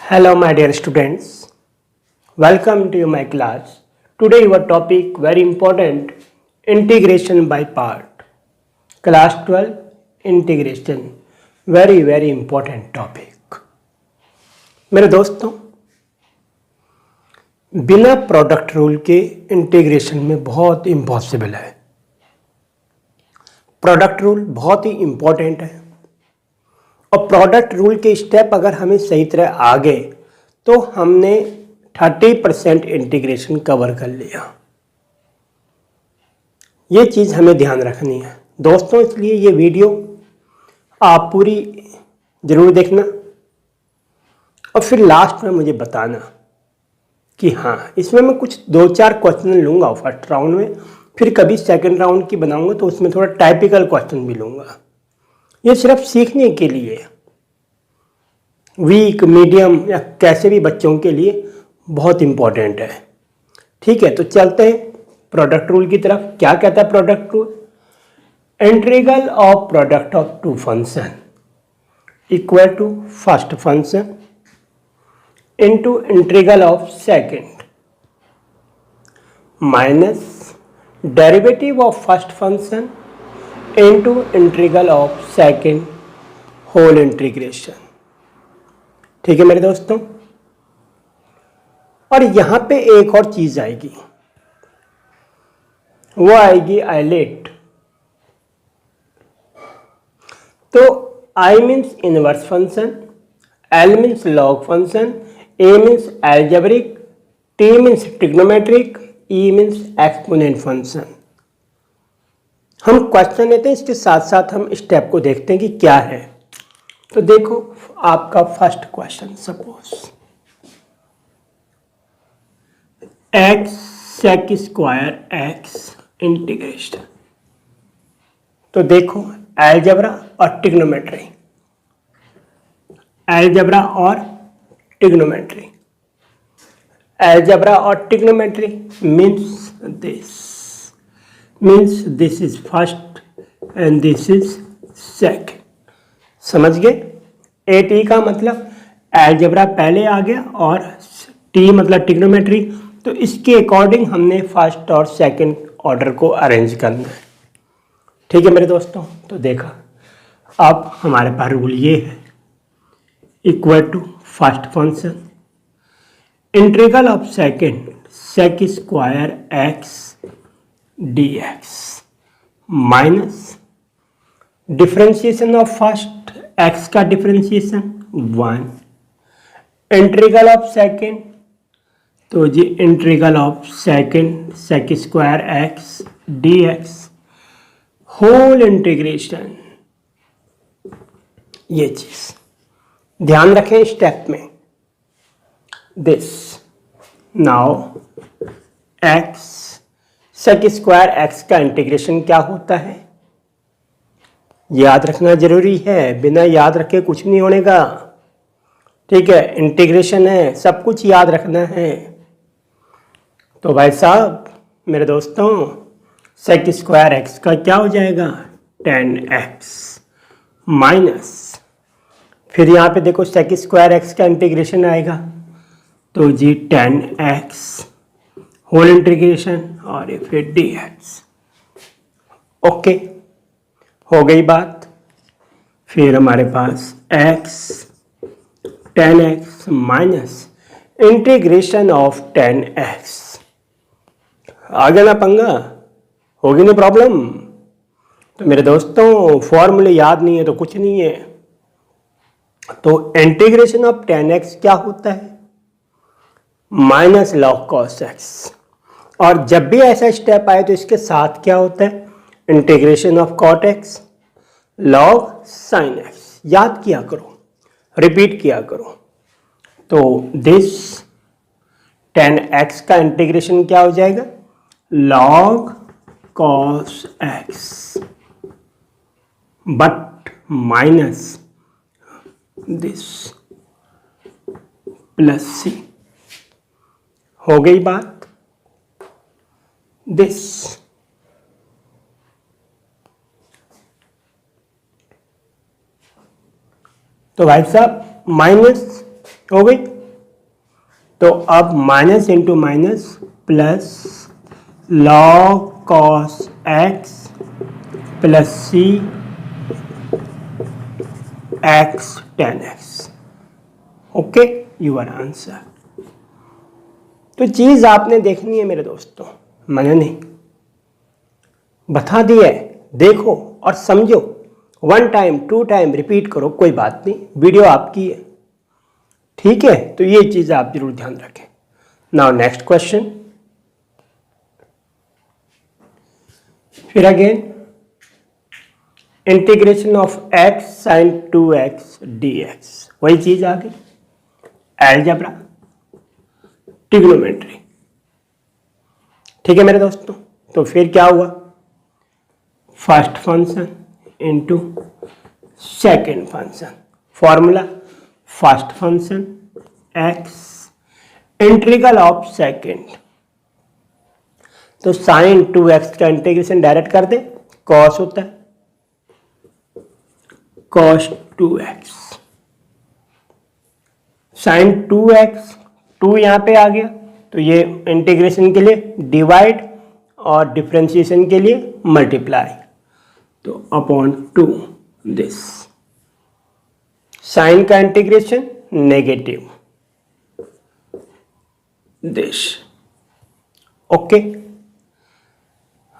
Hello my dear students, welcome to my class. Today your topic very important, integration by part. Class 12 integration, very important topic. मेरे दोस्तों, बिना product rule के integration में बहुत impossible है। Product rule बहुत ही important है और प्रोडक्ट रूल के स्टेप अगर हमें सही तरह आ गए तो हमने 30% इंटीग्रेशन कवर कर लिया। ये चीज़ हमें ध्यान रखनी है दोस्तों, इसलिए ये वीडियो आप पूरी ज़रूर देखना और फिर लास्ट में मुझे बताना कि हाँ, इसमें मैं कुछ 2-4 क्वेश्चन लूँगा फर्स्ट राउंड में, फिर कभी सेकंड राउंड की बनाऊँगा तो उसमें थोड़ा टाइपिकल क्वेश्चन भी लूँगा। ये सिर्फ सीखने के लिए, वीक मीडियम या कैसे भी बच्चों के लिए बहुत इम्पोर्टेंट है। ठीक है, तो चलते हैं प्रोडक्ट रूल की तरफ। क्या कहता है product rule? Integral of product of two function equal to first function into integral of second minus derivative of first function into integral of second whole integration. ठीक है मेरे दोस्तों, और यहां पे एक और चीज आएगी, वो आएगी आइलेट। तो I means inverse function, L means log function, A means algebraic, T means trigonometric, E means exponent function. हम क्वेश्चन लेते हैं, इसके साथ साथ हम स्टेप को देखते हैं कि क्या है। तो देखो आपका first question, suppose x sec square x integration. तो देखो एलजेब्रा और ट्रिग्नोमेट्री, एलजेब्रा और ट्रिग्नोमेट्री, एलजेब्रा और trigonometry means this is first and this is second. समझ गए? ए टी का मतलब एलजेब्रा पहले आ गया और टी मतलब ट्रिग्नोमेट्री, तो इसके अकॉर्डिंग हमने फर्स्ट और सेकंड ऑर्डर को अरेंज करना है। ठीक है मेरे दोस्तों, तो देखा अब हमारे पास रूल ये है, equal to first function integral of second sec square X D X minus differentiation of first X का डिफरेंशिएशन 1 इंटीग्रल ऑफ सेकंड, तो जी integral of second sec square X D X whole integration. ये चीज ध्यान रखें step में। This now X sec square X का integration क्या होता है याद रखना जरूरी है, बिना याद रखे कुछ नहीं होने का। ठीक है, इंटीग्रेशन है, सब कुछ याद रखना है। तो भाई साहब मेरे दोस्तों, सेक स्क्वायर एक्स का क्या हो जाएगा 10x माइनस, फिर यहाँ पे देखो सेक स्क्वायर एक्स का इंटीग्रेशन आएगा, तो जी 10x होल इंटीग्रेशन और ये फिर dx। ओके, हो गई बात। फिर हमारे पास x 10x minus integration of 10x। आ गया ना पंगा, होगी ना प्रॉब्लम। तो मेरे दोस्तों फॉर्मूले याद नहीं है तो कुछ नहीं है। तो इंटीग्रेशन ऑफ 10x क्या होता है? Minus log cos x। और जब भी ऐसा स्टेप आए तो इसके साथ क्या होता है? Integration of cot x log sine x. याद किया करो, रिपीट किया करो। तो दिस 10x का इंटीग्रेशन क्या हो जाएगा? Log cos X but minus this plus C. हो गई बात। दिस तो भाई साहब माइनस हो गई, तो अब minus into minus plus log cos x plus C x tan x. Okay, your answer. तो चीज आपने देखनी है मेरे दोस्तों, मैंने नहीं बता दिया है, देखो और समझो। 1 टाइम 2 टाइम रिपीट करो, कोई बात नहीं, वीडियो आपकी है, ठीक है। तो ये चीज आप जरूर ध्यान रखें। Now next question. फिर again integration of x sin 2x dx, वही चीज आ गई, अलजेब्रा, ट्रिग्नोमेट्री। ठीक है मेरे दोस्तों, तो फिर क्या हुआ, first function into second function, formula first function x integral of second, तो साइन 2x का इंटीग्रेशन डायरेक्ट कर दे, कॉस होता है cos 2x, साइन 2x, 2 यहां पे आ गया, तो ये इंटीग्रेशन के लिए डिवाइड और डिफरेंशिएशन के लिए मल्टीप्लाई, तो अपॉन 2 दिस, साइन का इंटीग्रेशन नेगेटिव दिस। ओके,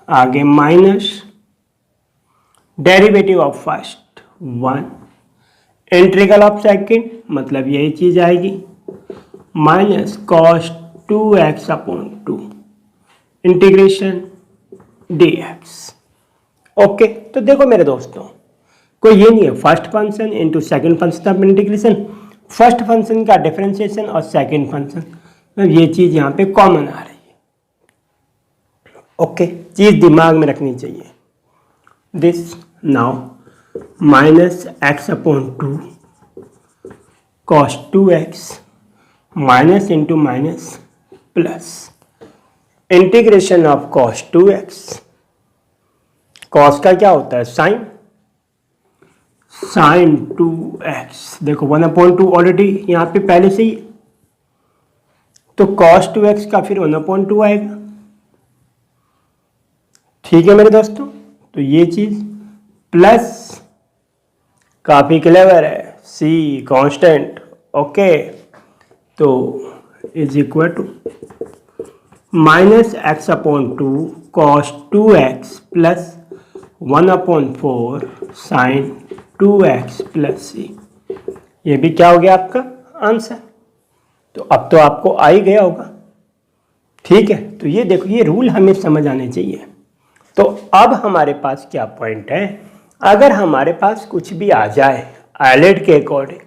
आगे minus derivative of first 1 integral of second, मतलब यही चीज आएगी, minus cos 2x upon 2 integration dx। Okay, तो देखो मेरे दोस्तों, कोई ये नहीं है first function into second function of integration, first function का डिफरेंशिएशन और सेकेंड फंक्शन, तो ये चीज यहां पे कॉमन आ रही है। ओके, चीज दिमाग में रखनी चाहिए। This now minus x upon 2 cos 2x minus into minus plus integration of cos 2x, cos का क्या होता है साइन, साइन 2x, देखो 1/2 ऑलरेडी यहां पे पहले से ही, तो कॉस 2x का फिर 1/2 आएगा। ठीक है मेरे दोस्तों, तो ये चीज प्लस, काफी क्लेवर है, c कांस्टेंट। ओके, तो is equal to minus x upon 2 cos 2x plus 1/4 sine 2x plus c। ये भी क्या हो गया आपका आंसर। तो अब तो आपको आ ही गया होगा, ठीक है। तो ये देखो, ये रूल हमें समझ आने चाहिए। तो अब हमारे पास क्या पॉइंट है, अगर हमारे पास कुछ भी आ जाए आइलेट के अकॉर्डिंग,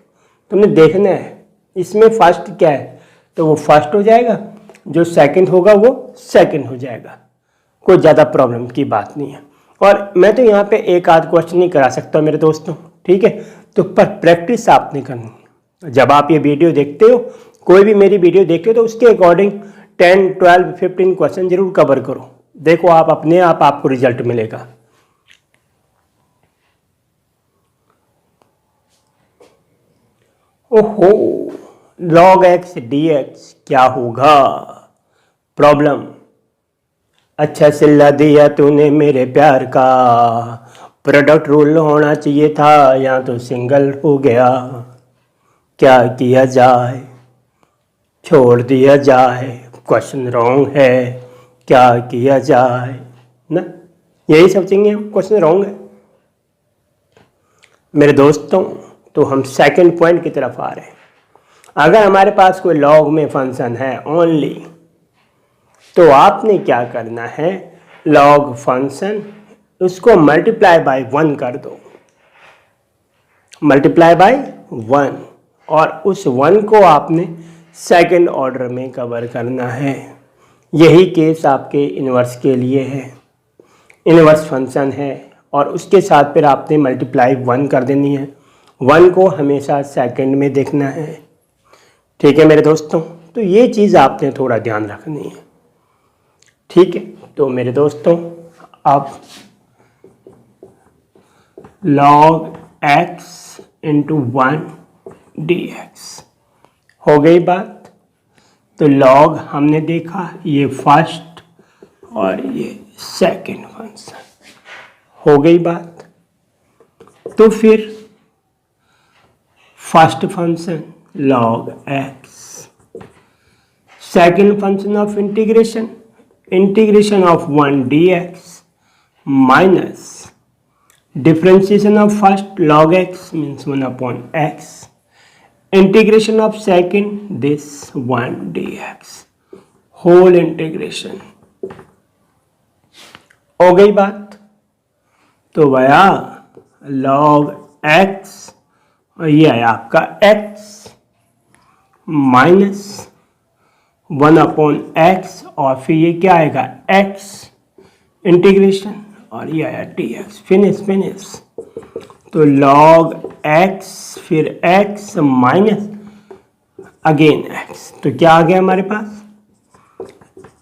तुमने देखना है इसमें फर्स्ट क्या है, तो वो फर्स्ट हो जाएगा, जो सेकंड होगा वो सेकंड हो जाएगा, कोई ज़्यादा प्रॉब्लम की बात नहीं है। और मैं तो यहाँ पे एक आध क्वेश्चन नहीं करा सकता मेरे दोस्तों, ठीक है। तो पर प्रैक्टिस आपने करनी है। जब आप ये वीडियो देखते हो, कोई भी मेरी वीडियो देखते हो, तो उसके अकॉर्डिंग 10, 12, 15 क्वेश्चन जरूर कवर करो। देखो आप अपने आप आपको रिजल्ट मिलेगा। ओहो, log x dx क्या होगा, प्रॉब्लम। अच्छा सिल्ला दिया तूने मेरे प्यार का, प्रोडक्ट रूल होना चाहिए था, या तो सिंगल हो गया, क्या किया जाए, छोड़ दिया जाए, क्वेश्चन रॉन्ग है, क्या किया जाए ना, यही सोचेंगे हम, क्वेश्चन रॉन्ग है मेरे दोस्तों। तो हम सेकंड पॉइंट की तरफ आ रहे हैं। अगर हमारे पास कोई लॉग में फंक्शन है ओनली, तो आपने क्या करना है, लॉग फंक्शन उसको मल्टीप्लाई बाय 1 कर दो, मल्टीप्लाई बाय 1, और उस 1 को आपने सेकंड ऑर्डर में कवर करना है। यही केस आपके इनवर्स के लिए है, इनवर्स फंक्शन है, और उसके साथ फिर आपने मल्टीप्लाई 1 कर देनी है। 1 को हमेशा सेकंड में देखना है, ठीक है मेरे दोस्तों। तो ये चीज़ आपने थोड़ा ध्यान रखनी है, ठीक है। तो मेरे दोस्तों, अब log x इंटू 1 dx हो गई बात। तो लॉग हमने देखा ये फर्स्ट और ये सेकंड फंक्शन, हो गई बात। तो फिर first function log x, second function of integration, integration of 1 dx minus differentiation of first log x means 1 upon x, integration of second this 1 dx, whole integration, हो गई बात। तो भैया log x और ये है आपका x माइनस 1 अपॉन x और फिर ये क्या आएगा x इंटीग्रेशन और ये आया dx, फिनिश। तो log x फिर x माइनस अगेन x, तो क्या आ गया हमारे पास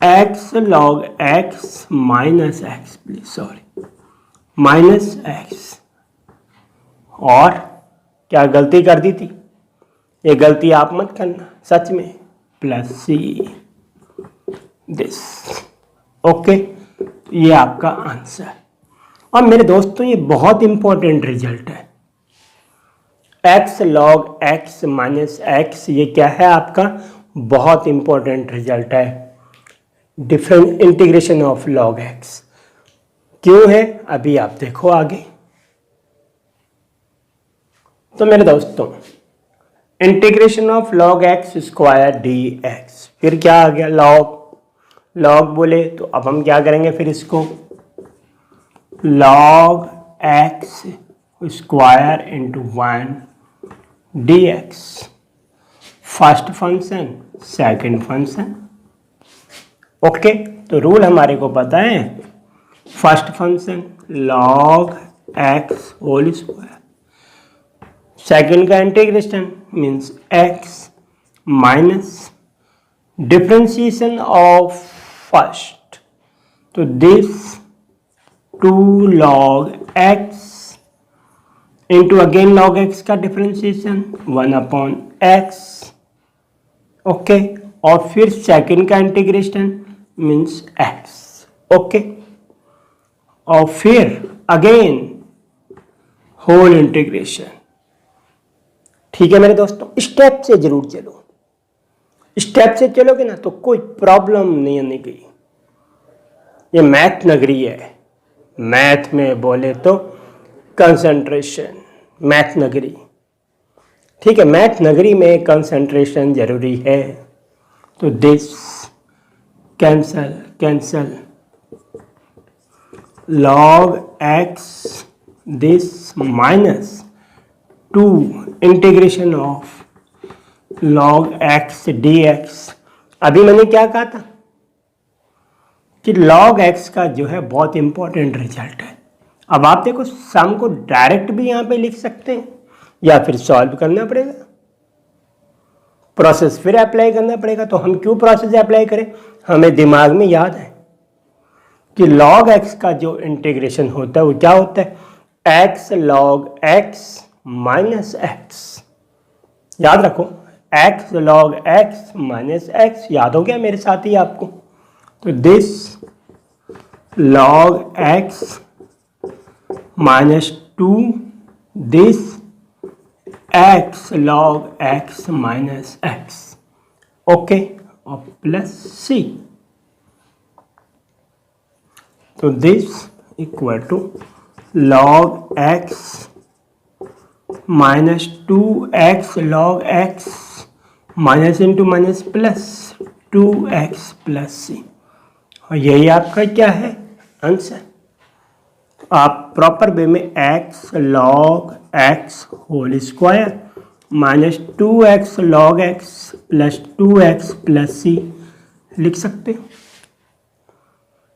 x log x minus x, please sorry minus x, और क्या गलती कर दी थी, ये गलती आप मत करना सच में, प्लस सी दिस, ओके। ये आपका आंसर। और मेरे दोस्तों ये बहुत इंपॉर्टेंट रिजल्ट है, x log x minus x, ये क्या है आपका बहुत इंपॉर्टेंट रिजल्ट है, different integration of log x। क्यों है अभी आप देखो आगे। तो मेरे दोस्तों integration of log x square dx, फिर क्या आ गया log बोले तो अब हम क्या करेंगे, फिर इसको log x square into 1 dx, first function second function, okay. तो रूल हमारे को पता है, first function log x whole square, second का integration means x minus differentiation of first, तो this 2 log x into again log x का differentiation 1 upon x, okay. और फिर सेकंड का इंटीग्रेशन मीन्स x, ओके। और फिर अगेन होल इंटीग्रेशन, ठीक है मेरे दोस्तों। स्टेप से जरूर चलो, स्टेप से चलोगे ना तो कोई प्रॉब्लम नहीं आने की। ये मैथ नगरी है, मैथ में बोले तो कंसंट्रेशन, मैथ नगरी, ठीक है। मैथ नगरी में कंसंट्रेशन जरूरी है। तो this cancel log x this minus 2 integration of log x dx। अभी मैंने क्या कहा था कि log x का जो है बहुत इंपॉर्टेंट रिजल्ट है। अब आप देखो सम को डायरेक्ट भी यहाँ पे लिख सकते हैं या फिर सॉल्व करना पड़ेगा, प्रोसेस फिर अप्लाई करना पड़ेगा। तो हम क्यों प्रोसेस अप्लाई करें, हमें दिमाग में याद है कि log x का जो इंटीग्रेशन होता है वो क्या होता है x log x minus x, याद रखो x log x minus x, याद हो गया मेरे साथ ही आपको। तो this log x minus 2 this x log x minus x, okay, और प्लस c। तो this equal to log x minus 2x log x minus into minus plus 2x plus c, और यही आपका क्या है आंसर। तो आप प्रॉपर वे में x log x whole square minus 2x log x plus 2x plus c लिख सकते हो।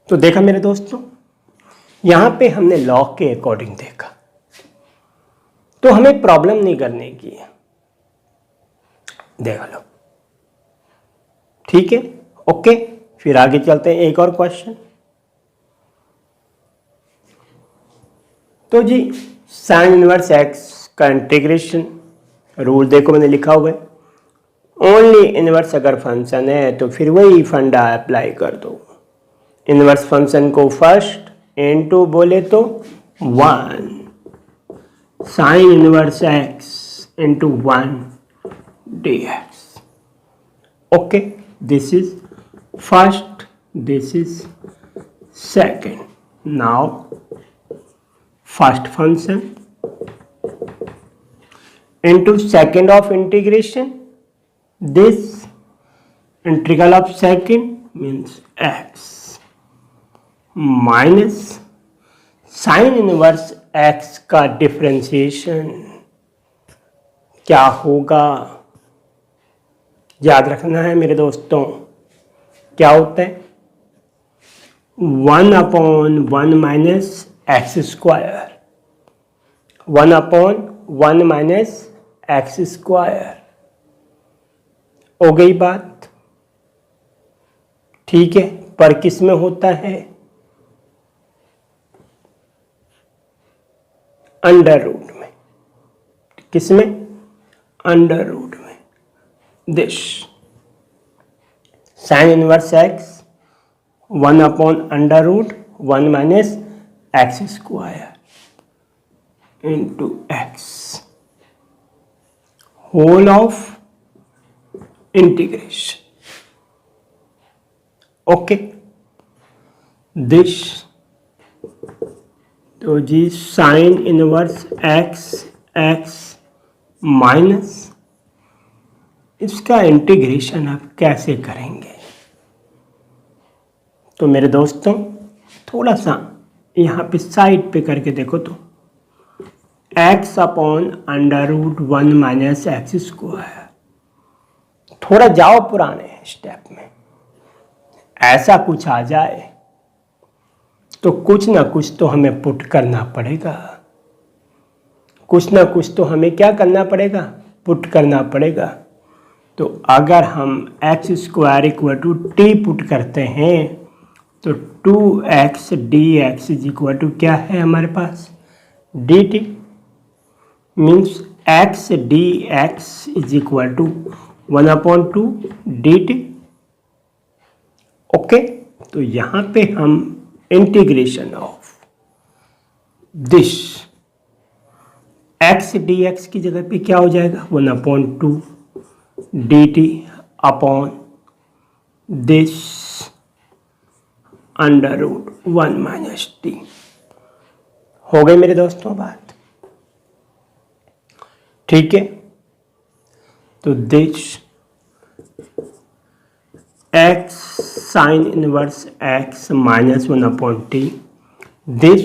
तो देखा मेरे दोस्तों, यहाँ पे हमने लॉग के अकॉर्डिंग देखा, तो हमें प्रॉब्लम नहीं करने की है, देख लो, ठीक है, ओके। फिर आगे चलते हैं एक और क्वेश्चन। तो जी साइन इनवर्स एक्स का इंटीग्रेशन रूल देखो मैंने लिखा हुआ है, ओनली इनवर्स अगर फंक्शन है तो फिर वही फंडा अप्लाई कर दो। इनवर्स फंक्शन को फर्स्ट इनटू बोले तो 1 sign inverse x into 1 dx. Okay, this is first, this is second. Now first function into second of integration. This integral of second means x minus sin inverse x का differentiation क्या होगा, याद रखना है मेरे दोस्तों। क्या होता है 1/1 minus x square, 1/1 minus x square. हो गई बात, ठीक है। पर किस में होता है, अंडर रूट में। किस में, अंडर रूट में। This sine inverse x 1/√1 minus x square into x whole of integration. Okay, this तो जी साइन इनवर्स एक्स माइनस इसका इंटीग्रेशन आप कैसे करेंगे। तो मेरे दोस्तों थोड़ा सा यहाँ पे साइड पे करके देखो तो x/√1 माइनस एक्स स्क्वायर। थोड़ा जाओ पुराने स्टेप में, ऐसा कुछ आ जाए तो कुछ ना कुछ तो हमें पुट करना पड़ेगा, कुछ ना कुछ तो हमें क्या करना पड़ेगा, पुट करना पड़ेगा। तो अगर हम x square equal to T put करते हैं तो 2x dx is equal to क्या है हमारे पास, dt means x dx is equal to 1/2 dt। Okay, तो यहाँ पे हम integration of this x dx की जगह पे क्या हो जाएगा 1/2 dt upon this √1 minus T. हो गई मेरे दोस्तों बात, ठीक है। तो this x sine inverse x minus 1/t, this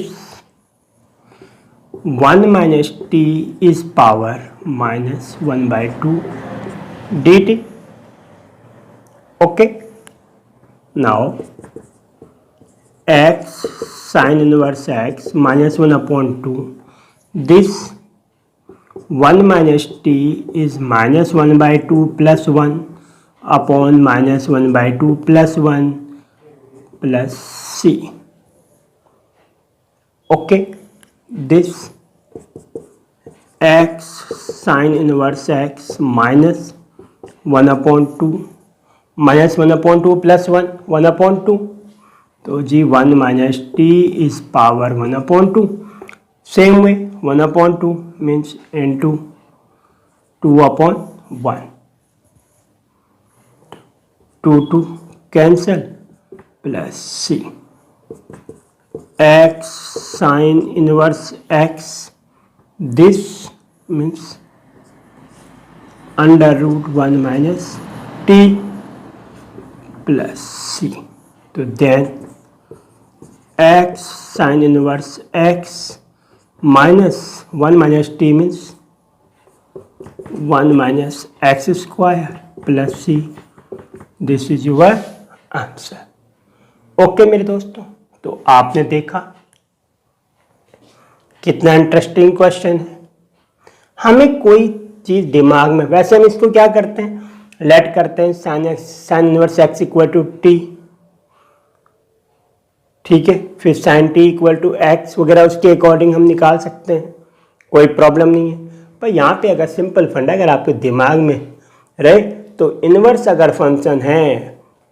1 minus t is power minus 1/2 dt. Okay, now x sin inverse x minus 1/2, this 1 minus t is minus 1/2 plus 1 upon minus 1/2 plus 1 plus c. Okay, this x sin inverse x minus 1/2 minus 1/2 plus 1/2, तो जी 1 minus t is power 1/2। Same way 1/2 means into 2/1, 2 cancel plus C x sine inverse x, this means √1 minus t plus c. तो then x sine inverse x minus 1 minus t means 1 minus x square plus c, this is your answer. Okay मेरे दोस्तों, तो आपने देखा कितना interesting question है। हमें कोई चीज़ दिमाग में, वैसे हम इसको क्या करते हैं, लेट करते हैं sine inverse x equal to T, ठीक है, फिर sine T equal to x वगैरह उसके अकॉर्डिंग हम निकाल सकते हैं, कोई प्रॉब्लम नहीं है। पर यहाँ पे अगर सिंपल फंडा अगर आपके दिमाग में रहे तो इन्वर्स अगर फंक्शन है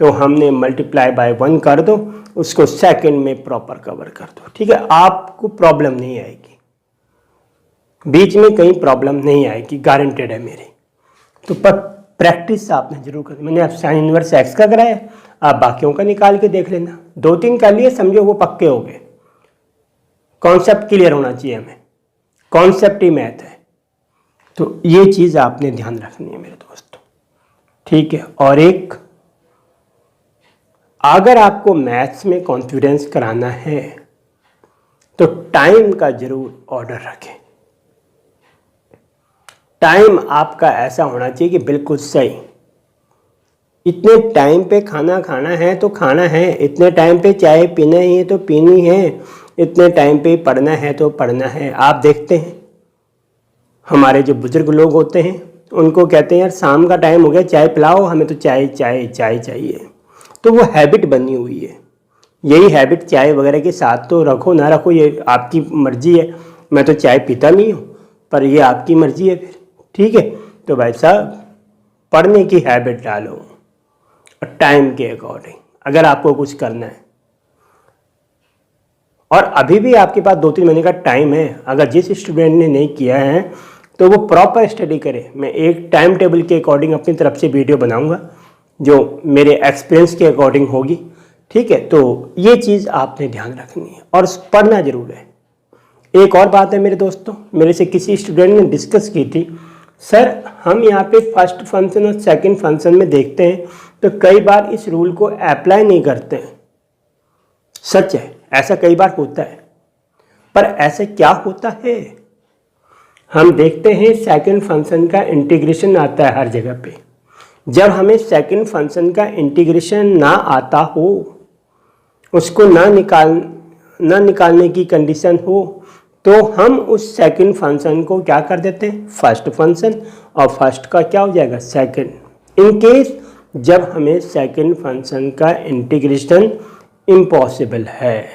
तो हमने मल्टीप्लाई बाय 1 कर दो, उसको सेकंड में प्रॉपर कवर कर दो, ठीक है। आपको प्रॉब्लम नहीं आएगी, बीच में कहीं प्रॉब्लम नहीं आएगी, गारंटेड है मेरी। तो पर प्रैक्टिस आपने जरूर करनी। मैंने आप साइन इनवर्स एक्स का कराया, आप बाकियों का निकाल के देख लेना। 2-3 कर लिए, समझो वो पक्के हो गए। कॉन्सेप्ट क्लियर होना चाहिए हमें, कॉन्सेप्ट ही मैथ है। तो ये चीज़ आपने ध्यान रखनी है मेरे दोस्तों, ठीक है। और एक, अगर आपको मैथ्स में कॉन्फिडेंस कराना है तो टाइम का जरूर ऑर्डर रखें। टाइम आपका ऐसा होना चाहिए कि बिल्कुल सही, इतने टाइम पे खाना खाना है तो खाना है, इतने टाइम पे चाय पीना ही है तो पीनी है, इतने टाइम पे पढ़ना है तो पढ़ना है। आप देखते हैं हमारे जो बुजुर्ग लोग होते हैं, उनको कहते हैं यार शाम का टाइम हो गया, चाय पिलाओ, हमें तो चाय चाय चाय चाहिए। तो वो हैबिट बनी हुई है। यही हैबिट चाय वगैरह के साथ तो रखो ना रखो, ये आपकी मर्जी है। मैं तो चाय पीता नहीं हूँ, पर ये आपकी मर्जी है फिर, ठीक है। तो भाई साहब, पढ़ने की हैबिट डालो और टाइम के अकॉर्डिंग, अगर आपको कुछ करना है। और अभी भी आपके पास 2-3 महीने का टाइम है। अगर जिस स्टूडेंट ने नहीं किया है तो वो प्रॉपर स्टडी करे। मैं एक टाइम टेबल के अकॉर्डिंग अपनी तरफ से वीडियो बनाऊंगा जो मेरे एक्सपीरियंस के अकॉर्डिंग होगी, ठीक है। तो ये चीज़ आपने ध्यान रखनी है और पढ़ना जरूर है। एक और बात है मेरे दोस्तों, मेरे से किसी स्टूडेंट ने डिस्कस की थी, सर हम यहाँ पे फर्स्ट फंक्शन और सेकंड फंक्शन में देखते हैं तो कई बार इस रूल को अप्लाई नहीं करते हैं। सच है, ऐसा कई बार होता है, पर ऐसे क्या होता है, हम देखते हैं सेकंड फंक्शन का इंटीग्रेशन आता है हर जगह पे। जब हमें सेकंड फंक्शन का इंटीग्रेशन ना आता हो, उसको ना निकालने की कंडीशन हो, तो हम उस सेकंड फंक्शन को क्या कर देते हैं, फर्स्ट फंक्शन, और फर्स्ट का क्या हो जाएगा, सेकंड। इन केस जब हमें सेकंड फंक्शन का इंटीग्रेशन इम्पॉसिबल है,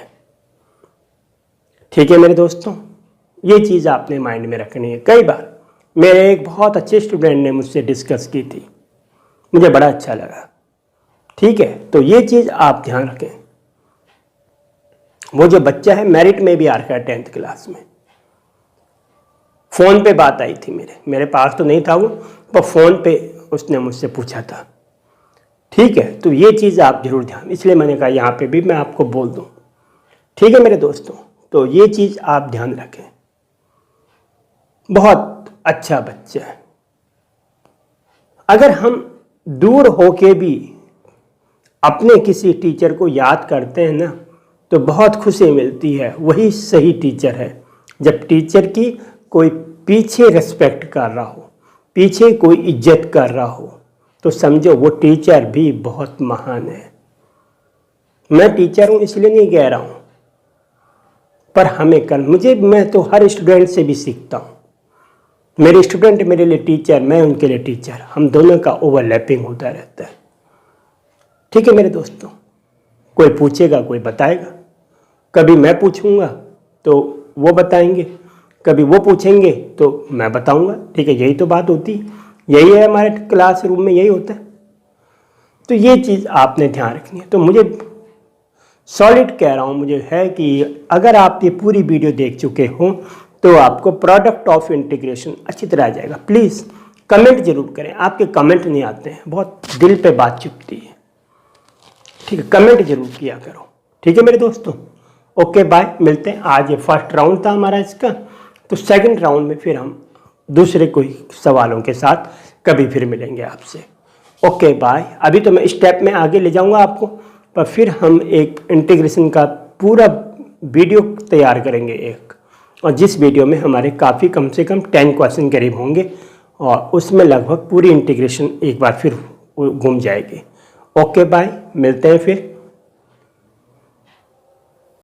ठीक है मेरे दोस्तों। ये चीज़ आपने माइंड में रखनी है। कई बार मेरे एक बहुत अच्छे स्टूडेंट ने मुझसे डिस्कस की थी, मुझे बड़ा अच्छा लगा, ठीक है। तो ये चीज़ आप ध्यान रखें। वो जो बच्चा है मेरिट में भी आ रखा है 10th क्लास में, फ़ोन पे बात आई थी मेरे पास तो नहीं था वो, पर फ़ोन पे उसने मुझसे पूछा था, ठीक है। तो ये चीज़ आप जरूर ध्यान, इसलिए मैंने कहा यहाँ पे भी मैं आपको बोल दूँ, ठीक है मेरे दोस्तों। तो ये चीज़ आप ध्यान रखें। बहुत अच्छा बच्चा है। अगर हम दूर होके भी अपने किसी टीचर को याद करते हैं ना, तो बहुत खुशी मिलती है। वही सही टीचर है। जब टीचर की कोई पीछे रिस्पेक्ट कर रहा हो, पीछे कोई इज्जत कर रहा हो, तो समझो वो टीचर भी बहुत महान है। मैं टीचर हूँ इसलिए नहीं कह रहा हूँ, पर मैं तो हर स्टूडेंट से भी सीखता हूँ। मेरे स्टूडेंट मेरे लिए टीचर, मैं उनके लिए टीचर, हम दोनों का ओवरलैपिंग होता रहता है, ठीक है मेरे दोस्तों। कोई पूछेगा, कोई बताएगा, कभी मैं पूछूंगा तो वो बताएंगे, कभी वो पूछेंगे तो मैं बताऊंगा, ठीक है। यही तो बात होती है, यही है हमारे क्लासरूम में, यही होता है। तो ये चीज़ आपने ध्यान रखनी है। तो मुझे सॉलिड कह रहा हूँ, मुझे है कि अगर आप ये पूरी वीडियो देख चुके हो तो आपको प्रोडक्ट ऑफ इंटीग्रेशन अच्छी तरह आ जाएगा। प्लीज़ कमेंट जरूर करें, आपके कमेंट नहीं आते हैं, बहुत दिल पे बात चुभती है, ठीक है। कमेंट जरूर किया करो, ठीक है मेरे दोस्तों। ओके बाय, मिलते हैं। आज ये फर्स्ट राउंड था हमारा इसका, तो सेकंड राउंड में फिर हम दूसरे कोई सवालों के साथ कभी फिर मिलेंगे आपसे। Okay bye. अभी तो मैं स्टेप में आगे ले जाऊंगा आपको, पर फिर हम एक इंटीग्रेशन का पूरा वीडियो तैयार करेंगे एक, और जिस वीडियो में हमारे काफ़ी कम से कम 10 क्वेश्चन करीब होंगे, और उसमें लगभग पूरी इंटीग्रेशन एक बार फिर घूम जाएगी। ओके बाय, मिलते हैं फिर।